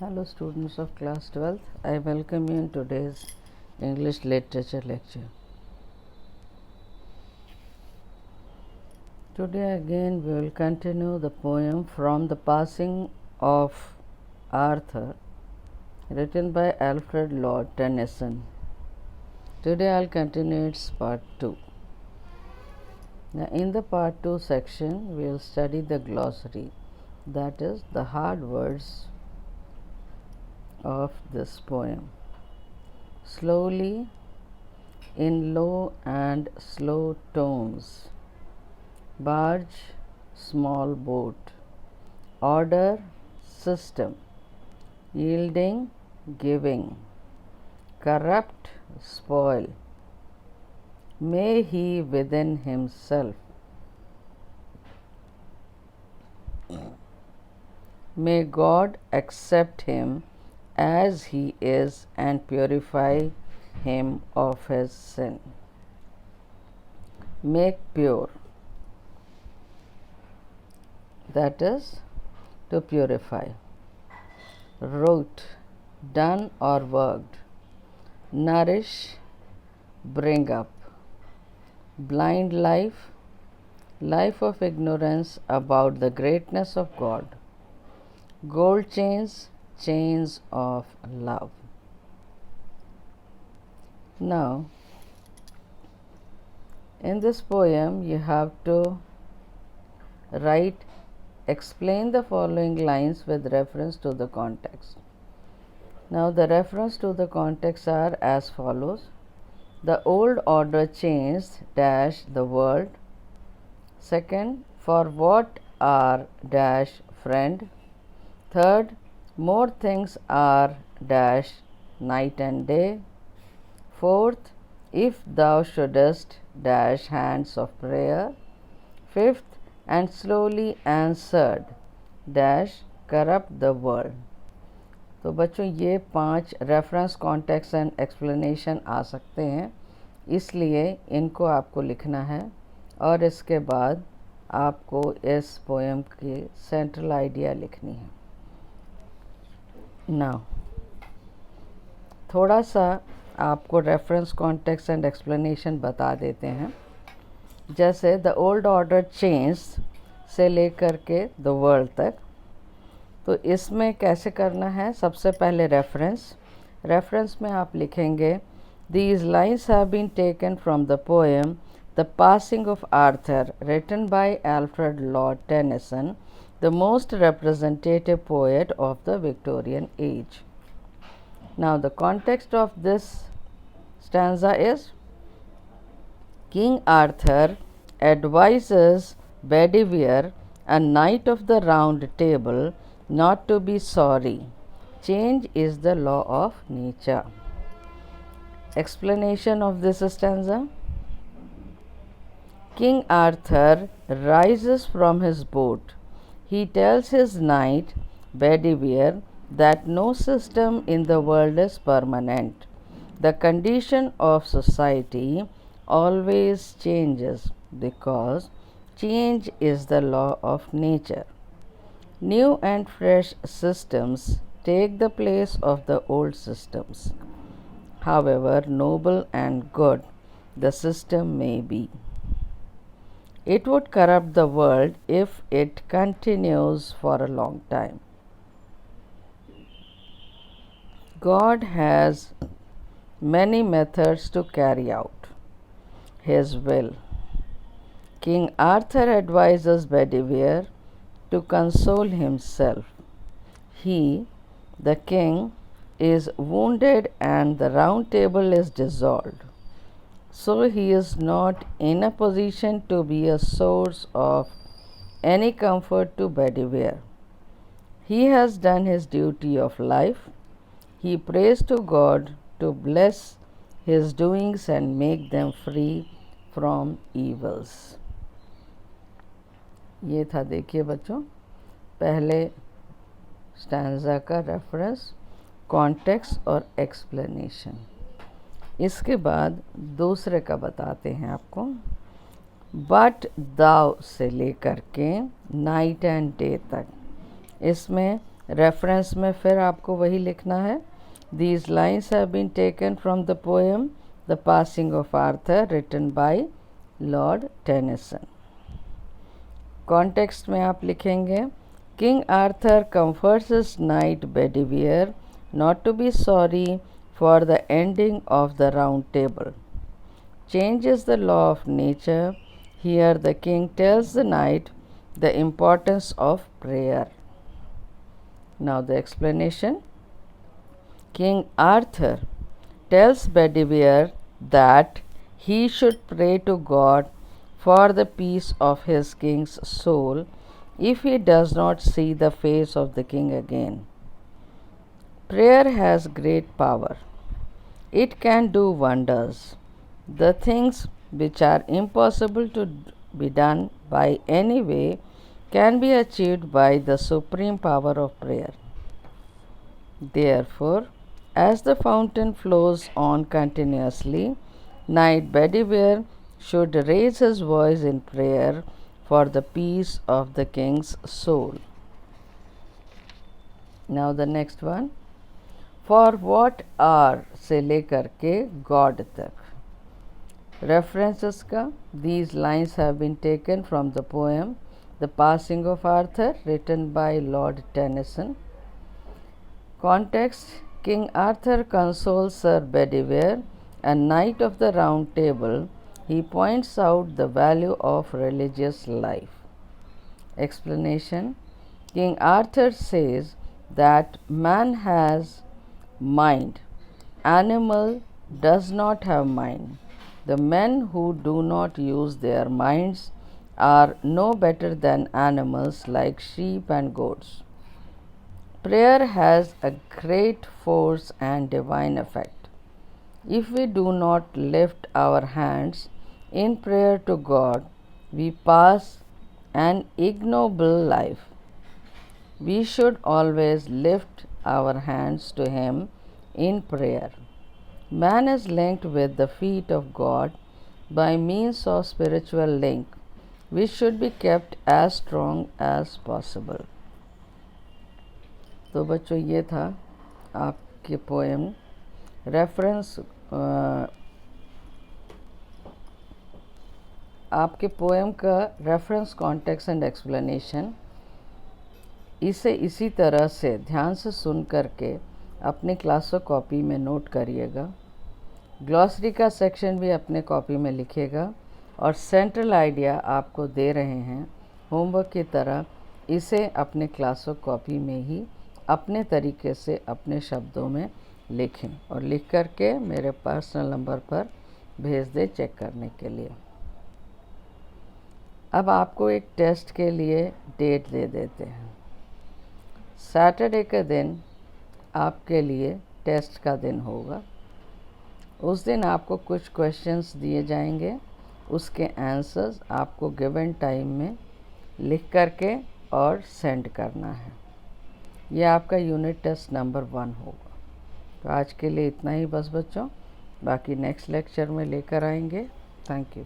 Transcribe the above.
Hello students of class 12th, I welcome you in today's English literature lecture. Today again we will continue the poem From the Passing of Arthur, written by Alfred Lord Tennyson. Today I will continue its part 2. Now in the part 2 section we will study the glossary, that is the hard words of this poem. Slowly, in low and slow tones, barge, small boat, order, system, yielding, giving, corrupt, spoil. May he within himself, may God accept him as he is and purify him of his sin. Make pure, that is to purify. Wrote, done or worked. Nourish, bring up. Blind life, life of ignorance about the greatness of God. Gold chains, chains of love. Now, in this poem, you have to explain the following lines with reference to the context. Now, the reference to the context are as follows. The old order changed dash the world. Second, for what are dash friend. Third, more things are dash night and day. Fourth, if thou shouldest dash hands of prayer. Fifth, and slowly answered dash corrupt the world. तो बच्चों ये 5 reference context and explanation आ सकते हैं, इसलिए इनको आपको लिखना है और इसके बाद आपको इस पोएम की सेंट्रल आइडिया लिखनी है. नाउ थोड़ा सा आपको रेफरेंस कॉन्टेक्स्ट एंड एक्सप्लेनेशन बता देते हैं. जैसे द ओल्ड ऑर्डर चेंज से लेकर के द वर्ल्ड तक, तो इसमें कैसे करना है. सबसे पहले रेफरेंस में आप लिखेंगे these lines have been taken from the poem the passing of Arthur written by Alfred Lord Tennyson, the most representative poet of the Victorian age. Now the context of this stanza is King Arthur advises Bedivere, a knight of the round table, not to be sorry. Change is the law of nature. Explanation of this stanza. King Arthur rises from his boat. He tells his knight Bedivere that no system in the world is permanent. The condition of society always changes because change is the law of nature. New and fresh systems take the place of the old systems. However noble and good the system may be, it would corrupt the world if it continues for a long time. God has many methods to carry out his will. King Arthur advises Bedivere to console himself. He, the king, is wounded and the round table is dissolved. So he is not in a position to be a source of any comfort to Bedivere. He has done his duty of life. He prays to God to bless his doings and make them free from evils. ये था देखिए बच्चों पहले stanza का reference, context और explanation. इसके बाद दूसरे का बताते हैं आपको. बट दाव से लेकर के नाइट एंड डे तक, इसमें रेफरेंस में फिर आपको वही लिखना है. These lines have been taken from the poem The Passing of Arthur written by Lord Tennyson. Context में आप लिखेंगे King Arthur comforts his knight Bedivere not to be sorry for the ending of the round table. Change is the law of nature. Here the king tells the knight the importance of prayer. Now the explanation. King Arthur tells Bedivere that he should pray to God for the peace of his king's soul if he does not see the face of the king again. Prayer has great power. It can do wonders. The things which are impossible to be done by any way can be achieved by the supreme power of prayer. Therefore, as the fountain flows on continuously, Knight Bedivere should raise his voice in prayer for the peace of the king's soul. Now the next one. For what hour से लेकर के God तक. References का. These lines have been taken from the poem The Passing of Arthur written by Lord Tennyson. Context. King Arthur consoles Sir Bedivere, a knight of the Round Table. He points out the value of religious life. Explanation. King Arthur says that man has mind. Animal does not have mind. The men who do not use their minds are no better than animals like sheep and goats. Prayer has a great force and divine effect. If we do not lift our hands in prayer to God, we pass an ignoble life. We should always lift our hands to Him in prayer. Man is linked with the feet of God by means of spiritual link, which should be kept as strong as possible. तो बच्चों ये था आपके poem. Reference आपके poem का reference, context and explanation. इसे इसी तरह से ध्यान से सुन करके अपनी क्लास कॉपी में नोट करिएगा. ग्लॉसरी का सेक्शन भी अपने कॉपी में लिखिएगा और सेंट्रल आइडिया आपको दे रहे हैं होमवर्क की तरह. इसे अपने क्लास कॉपी में ही अपने तरीके से अपने शब्दों में लिखें और लिख करके मेरे पर्सनल नंबर पर भेज दें चेक करने के लिए. अब आपको एक टेस्ट के लिए डेट दे देते हैं. सैटरडे के दिन आपके लिए टेस्ट का दिन होगा. उस दिन आपको कुछ क्वेश्चंस दिए जाएंगे, उसके आंसर्स आपको गिवन टाइम में लिख करके और सेंड करना है. यह आपका यूनिट टेस्ट नंबर 1 होगा. तो आज के लिए इतना ही बस बच्चों. बाकी नेक्स्ट लेक्चर में लेकर आएंगे. Thank you.